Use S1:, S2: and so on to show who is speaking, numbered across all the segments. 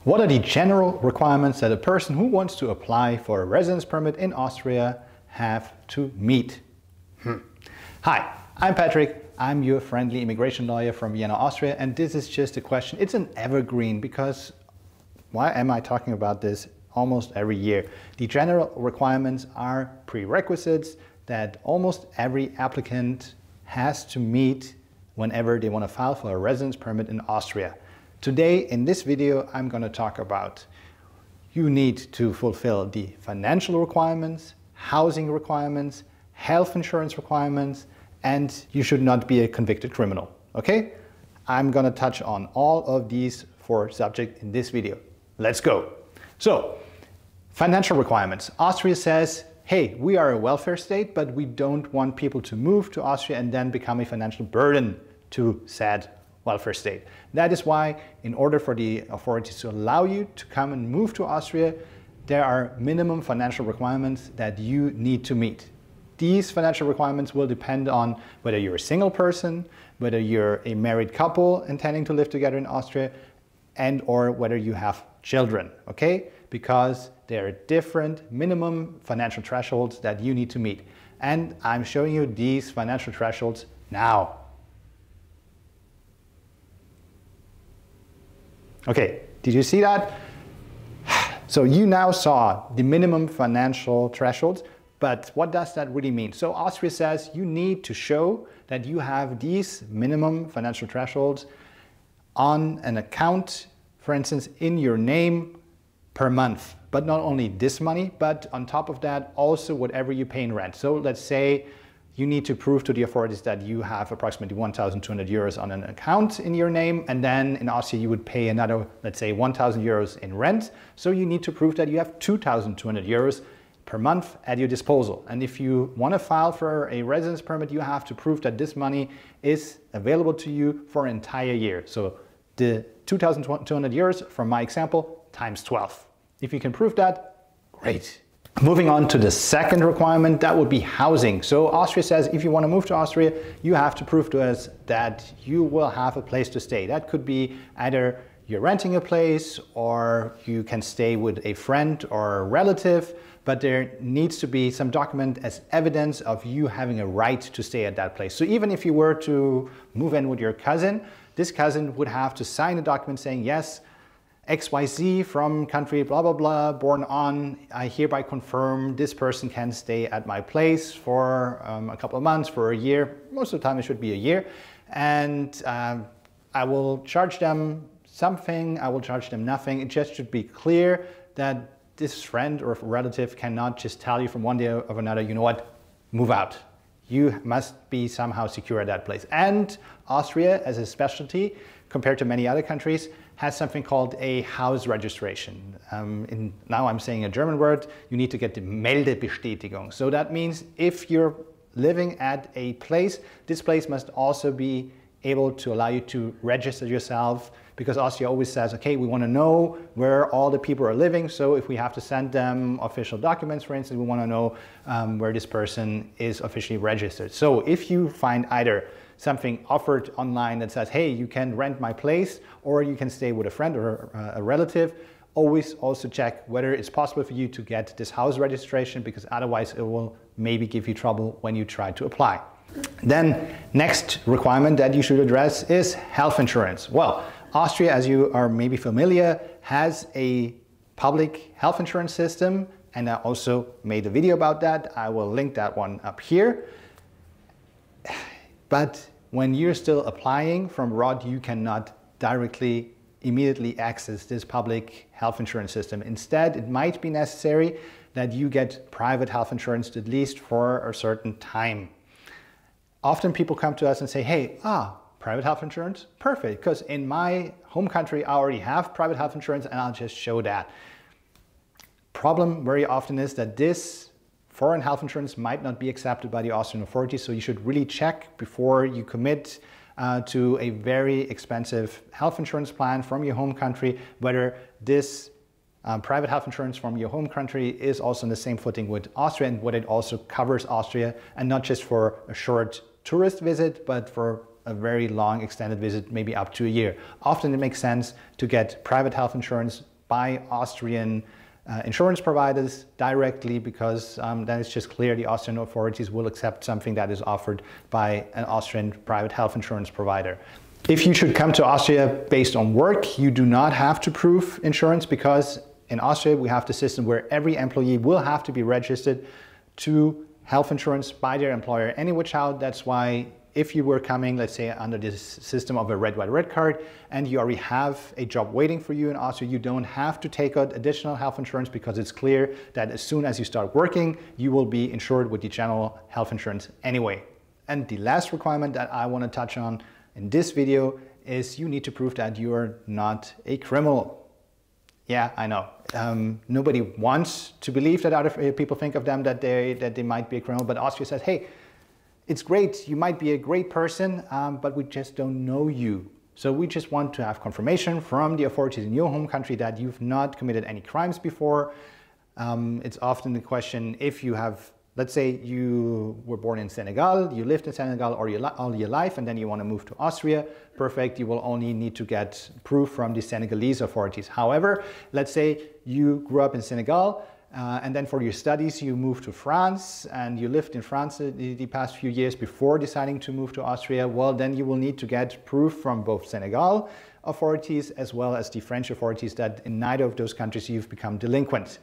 S1: What are the general requirements that a person who wants to apply for a residence permit in Austria have to meet? Hi, I'm Patrick. I'm your friendly immigration lawyer from Vienna, Austria, and this is just a question. It's an evergreen because why am I talking about this almost every year? The general requirements are prerequisites that almost every applicant has to meet whenever they want to file for a residence permit in Austria. Today, in this video, I'm going to talk about you need to fulfill the financial requirements, housing requirements, health insurance requirements, and you should not be a convicted criminal, okay? I'm going to touch on all of these four subjects in this video. Let's go. So, financial requirements. Austria says, hey, we are a welfare state, but we don't want people to move to Austria and then become a financial burden to said welfare state. That is why, in order for the authorities to allow you to come and move to Austria, there are minimum financial requirements that you need to meet. These financial requirements will depend on whether you're a single person, whether you're a married couple intending to live together in Austria, and or whether you have children, okay? Because there are different minimum financial thresholds that you need to meet. And I'm showing you these financial thresholds now. Okay, did you see that? So you now saw the minimum financial thresholds, but what does that really mean? So Austria says you need to show that you have these minimum financial thresholds on an account, for instance, in your name per month. But not only this money, but on top of that, also whatever you pay in rent. So let's say you need to prove to the authorities that you have approximately 1,200 euros on an account in your name, and then in Austria you would pay another, let's say 1,000 euros in rent. So you need to prove that you have 2,200 euros per month at your disposal. And if you want to file for a residence permit, you have to prove that this money is available to you for an entire year. So the 2,200 euros, from my example, times 12. If you can prove that, great. Moving on to the second requirement, that would be housing. So Austria says if you want to move to Austria, you have to prove to us that you will have a place to stay. That could be either you're renting a place or you can stay with a friend or a relative, but there needs to be some document as evidence of you having a right to stay at that place. So even if you were to move in with your cousin, this cousin would have to sign a document saying, yes, XYZ from country blah blah blah, born on, I hereby confirm this person can stay at my place for a couple of months, for a year. Most of the time it should be a year. And I will charge them something, I will charge them nothing. It just should be clear that this friend or relative cannot just tell you from one day of another, you know what, move out. You must be somehow secure at that place. And Austria, as a specialty, compared to many other countries, has something called a house registration. Now I'm saying a German word, you need to get the Meldebestätigung. So that means if you're living at a place, this place must also be able to allow you to register yourself, because Austria always says, okay, we want to know where all the people are living, so if we have to send them official documents, for instance, we want to know where this person is officially registered. So if you find either something offered online that says, hey, you can rent my place, or you can stay with a friend or a relative, always also check whether it's possible for you to get this house registration, because otherwise it will maybe give you trouble when you try to apply. Then next requirement that you should address is health insurance. Well, Austria, as you are maybe familiar, has a public health insurance system, and I also made a video about that. I will link that one up here. But when you're still applying from abroad, you cannot directly, immediately access this public health insurance system. Instead, it might be necessary that you get private health insurance at least for a certain time. Often people come to us and say, hey, private health insurance, perfect, because in my home country I already have private health insurance and I'll just show that. Problem very often is that this foreign health insurance might not be accepted by the Austrian authorities, so you should really check before you commit to a very expensive health insurance plan from your home country, whether this private health insurance from your home country is also on the same footing with Austria, and whether it also covers Austria, and not just for a short tourist visit, but for a very long extended visit, maybe up to a year. Often it makes sense to get private health insurance by Austrian insurance providers directly, because then it's just clear the Austrian authorities will accept something that is offered by an Austrian private health insurance provider. If you should come to Austria based on work, you do not have to prove insurance, because in Austria we have the system where every employee will have to be registered to health insurance by their employer any which out. That's why if you were coming, let's say, under this system of a red, white, red card, and you already have a job waiting for you in Austria, you don't have to take out additional health insurance, because it's clear that as soon as you start working, you will be insured with the general health insurance anyway. And the last requirement that I want to touch on in this video is you need to prove that you're not a criminal. Yeah, I know. Nobody wants to believe that other people think of them that they might be a criminal, but Austria says, hey, it's great, you might be a great person, but we just don't know you. So we just want to have confirmation from the authorities in your home country that you've not committed any crimes before. It's often the question, if you have, let's say you were born in Senegal, you lived in Senegal all your life, and then you want to move to Austria, perfect, you will only need to get proof from the Senegalese authorities. However, let's say you grew up in Senegal, and then for your studies you moved to France, and you lived in France the past few years before deciding to move to Austria. Well, then you will need to get proof from both Senegal authorities as well as the French authorities that in neither of those countries you've become delinquent.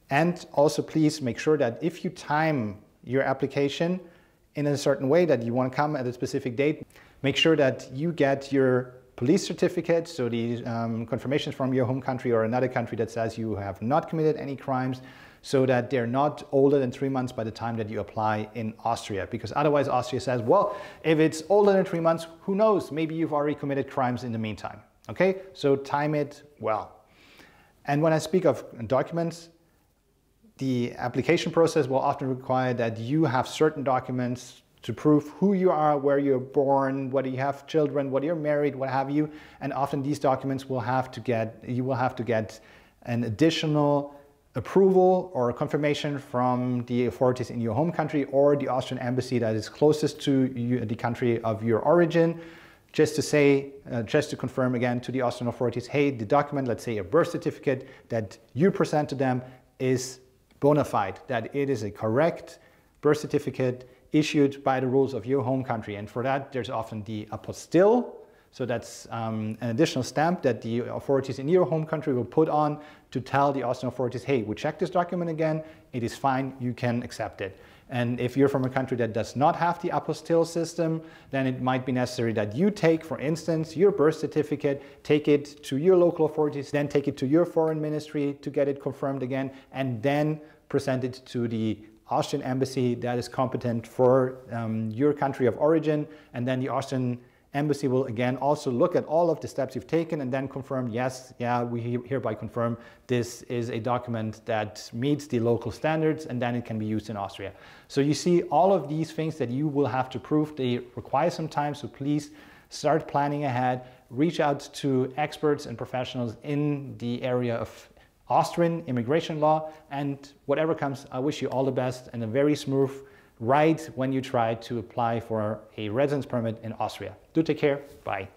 S1: And also please make sure that if you time your application in a certain way, that you want to come at a specific date, make sure that you get your police certificate, so the confirmations from your home country or another country that says you have not committed any crimes, so that they're not older than 3 months by the time that you apply in Austria. Because otherwise Austria says, well, if it's older than 3 months, who knows, maybe you've already committed crimes in the meantime. Okay, so time it well. And when I speak of documents, the application process will often require that you have certain documents to prove who you are, where you're born, whether you have children, whether you're married, what have you. And often these documents you will have to get an additional approval or confirmation from the authorities in your home country or the Austrian embassy that is closest to you, the country of your origin, just to say, just to confirm again to the Austrian authorities, hey, the document, let's say a birth certificate that you present to them is bona fide, that it is a correct birth certificate issued by the rules of your home country. And for that, there's often the apostille. So that's an additional stamp that the authorities in your home country will put on to tell the Austrian authorities, hey, we checked this document again, it is fine, you can accept it. And if you're from a country that does not have the apostille system, then it might be necessary that you take, for instance, your birth certificate, take it to your local authorities, then take it to your foreign ministry to get it confirmed again, and then present it to the Austrian embassy that is competent for your country of origin. And then the Austrian embassy will again also look at all of the steps you've taken and then confirm, yes, yeah, we hereby confirm this is a document that meets the local standards, and then it can be used in Austria. So you see all of these things that you will have to prove, they require some time, so please start planning ahead, reach out to experts and professionals in the area of Austrian immigration law, and whatever comes, I wish you all the best and a very smooth ride when you try to apply for a residence permit in Austria. Do take care. Bye.